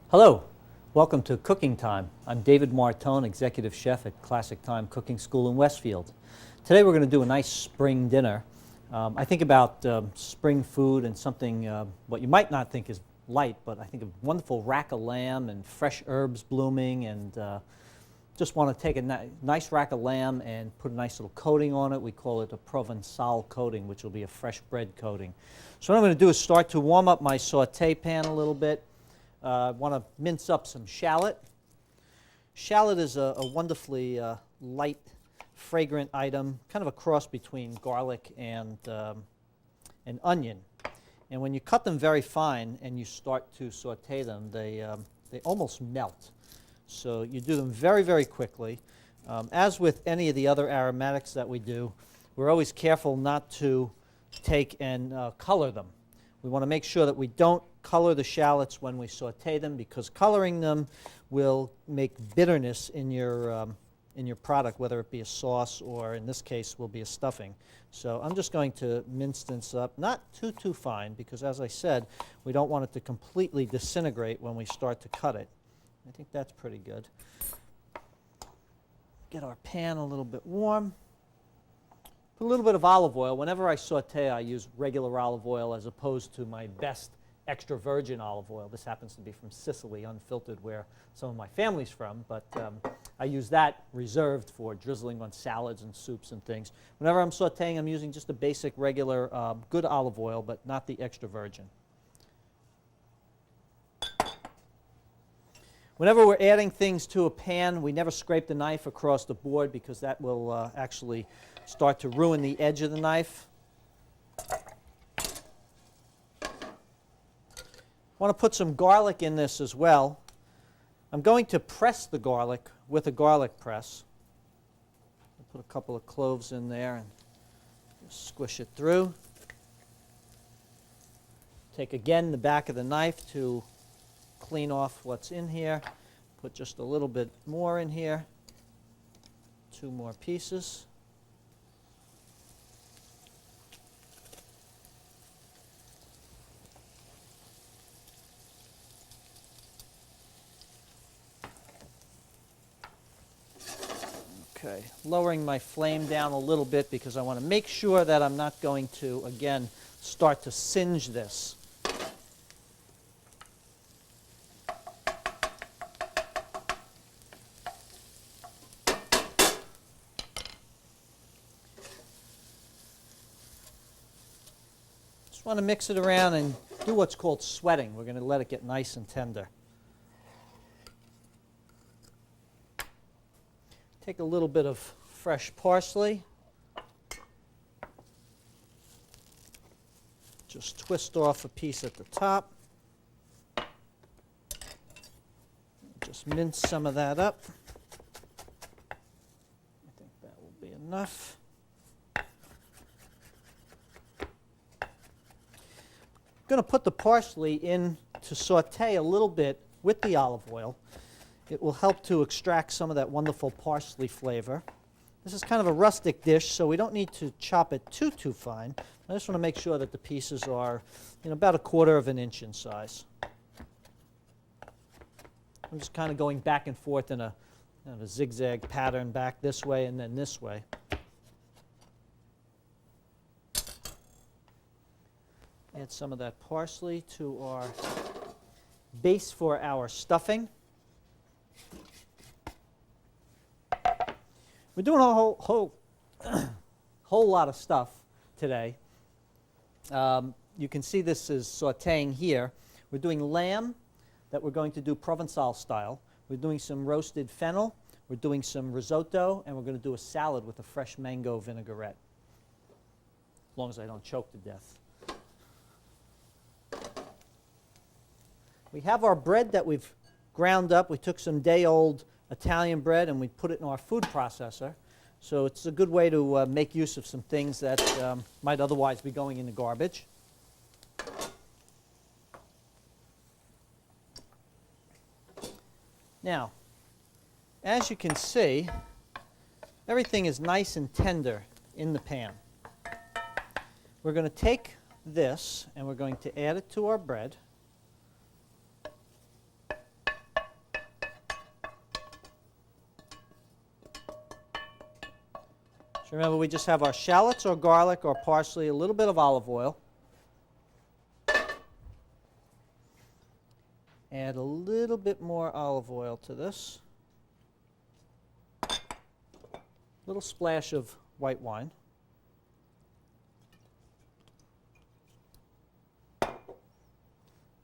Hello, welcome to Cooking Time. I'm David Martone, Executive Chef at Classic Thyme Cooking School in Westfield. Today we're going to do a nice spring dinner. I think about spring food and something what you might not think is light, but I think of wonderful rack of lamb and fresh herbs blooming, and just want to take a nice rack of lamb and put a nice little coating on it. We call it a Provençal coating, which will be a fresh bread coating. So what I'm going to do is start to warm up my saute pan a little bit. I want to mince up some shallot. Shallot is a wonderfully light, fragrant item, kind of a cross between garlic and onion. And when you cut them very fine and you start to saute them, they almost melt. So you do them very, very quickly. As with any of the other aromatics that we do, we're always careful not to take and color them. We want to make sure that we don't color the shallots when we saute them, because coloring them will make bitterness in your product, whether it be a sauce or, in this case, will be a stuffing. So I'm just going to mince this up, not too fine, because as I said, we don't want it to completely disintegrate when we start to cut it. I think that's pretty good. Get our pan a little bit warm. Put a little bit of olive oil. Whenever I saute, I use regular olive oil as opposed to my best extra virgin olive oil. This happens to be from Sicily, unfiltered, where some of my family's from, but I use that reserved for drizzling on salads and soups and things. Whenever I'm sauteing, I'm using just a basic, regular, good olive oil, but not the extra virgin. Whenever we're adding things to a pan, we never scrape the knife across the board, because that will actually start to ruin the edge of the knife. I want to put some garlic in this as well. I'm going to press the garlic with a garlic press. I'll put a couple of cloves in there and just squish it through. Take again the back of the knife to clean off what's in here. Put just a little bit more in here. 2 more pieces. Okay, lowering my flame down a little bit because I want to make sure that I'm not going to, again, start to singe this. Just want to mix it around and do what's called sweating. We're going to let it get nice and tender. Take a little bit of fresh parsley. Just twist off a piece at the top. Just mince some of that up. I think that will be enough. I'm going to put the parsley in to saute a little bit with the olive oil. It will help to extract some of that wonderful parsley flavor. This is kind of a rustic dish, so we don't need to chop it too fine. I just want to make sure that the pieces are, about 1/4 of an inch in size. I'm just kind of going back and forth in a zigzag pattern, back this way and then this way. Add some of that parsley to our base for our stuffing. We're doing a whole lot of stuff today. You can see this is sauteing here. We're doing lamb that we're going to do Provençal style. We're doing some roasted fennel. We're doing some risotto, and we're going to do a salad with a fresh mango vinaigrette, as long as I don't choke to death. We have our bread that we've ground up. We took some day-old Italian bread and we put it in our food processor. So it's a good way to make use of some things that might otherwise be going in the garbage. Now, as you can see, everything is nice and tender in the pan. We're going to take this and we're going to add it to our bread. So remember, we just have our shallots or garlic or parsley, a little bit of olive oil. Add a little bit more olive oil to this. Little splash of white wine.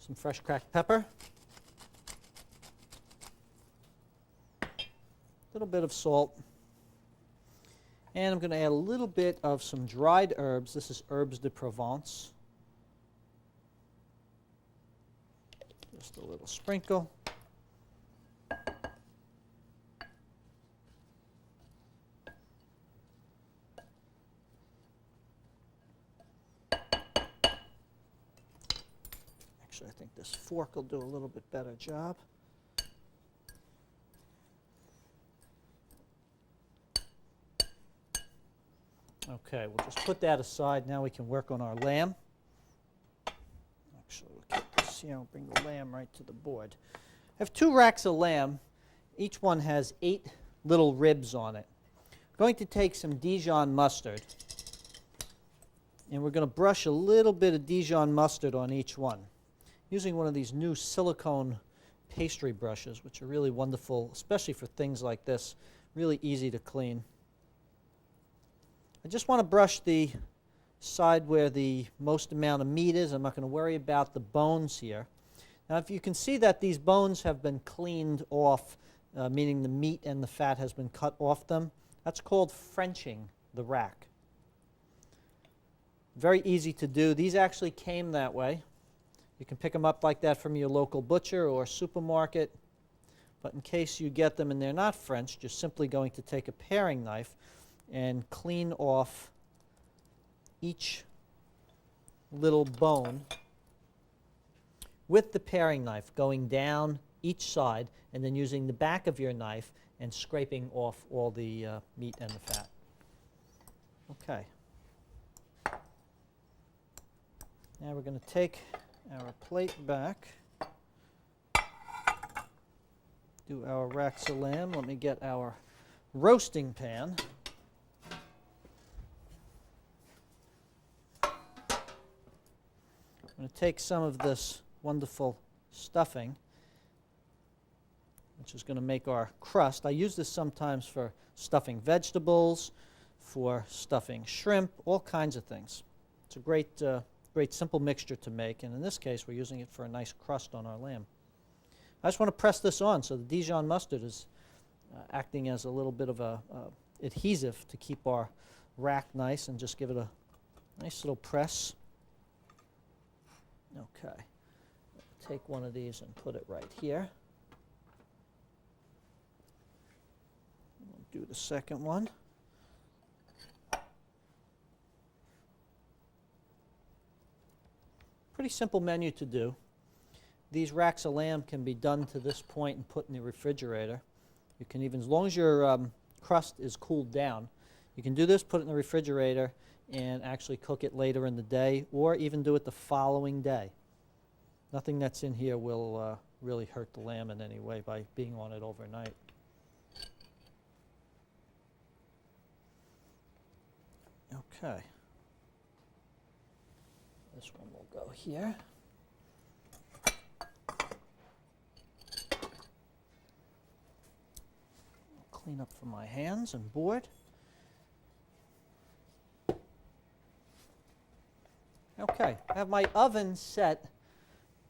Some fresh cracked pepper. A little bit of salt. And I'm going to add a little bit of some dried herbs. This is herbes de Provence. Just a little sprinkle. Actually, I think this fork will do a little bit better job. Okay, we'll just put that aside. Now we can work on our lamb. Actually, we'll keep this here. I'll bring the lamb right to the board. I have 2 racks of lamb. Each one has 8 little ribs on it. I'm going to take some Dijon mustard, and we're going to brush a little bit of Dijon mustard on each one, using one of these new silicone pastry brushes, which are really wonderful, especially for things like this. Really easy to clean. I just want to brush the side where the most amount of meat is. I'm not going to worry about the bones here. Now, if you can see that these bones have been cleaned off, meaning the meat and the fat has been cut off them, that's called Frenching the rack. Very easy to do. These actually came that way. You can pick them up like that from your local butcher or supermarket. But in case you get them and they're not French, you're simply going to take a paring knife and clean off each little bone with the paring knife, going down each side and then using the back of your knife and scraping off all the meat and the fat. Okay. Now we're going to take our plate back, do our racks of lamb. Let me get our roasting pan. I'm going to take some of this wonderful stuffing, which is going to make our crust. I use this sometimes for stuffing vegetables, for stuffing shrimp, all kinds of things. It's a great simple mixture to make, and in this case we're using it for a nice crust on our lamb. I just want to press this on so the Dijon mustard is acting as a little bit of a adhesive to keep our rack nice, and just give it a nice little press. Okay, take one of these and put it right here. We'll do the second one. Pretty simple menu to do. These racks of lamb can be done to this point and put in the refrigerator. You can even, as long as your crust is cooled down, you can do this, put it in the refrigerator, and actually cook it later in the day, or even do it the following day. Nothing that's in here will really hurt the lamb in any way by being on it overnight. Okay. This one will go here. I'll clean up for my hands and board. Okay, I have my oven set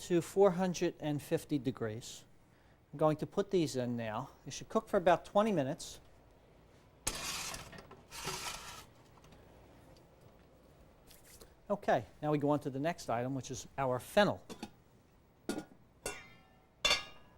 to 450 degrees. I'm going to put these in now. They should cook for about 20 minutes. Okay, now we go on to the next item, which is our fennel.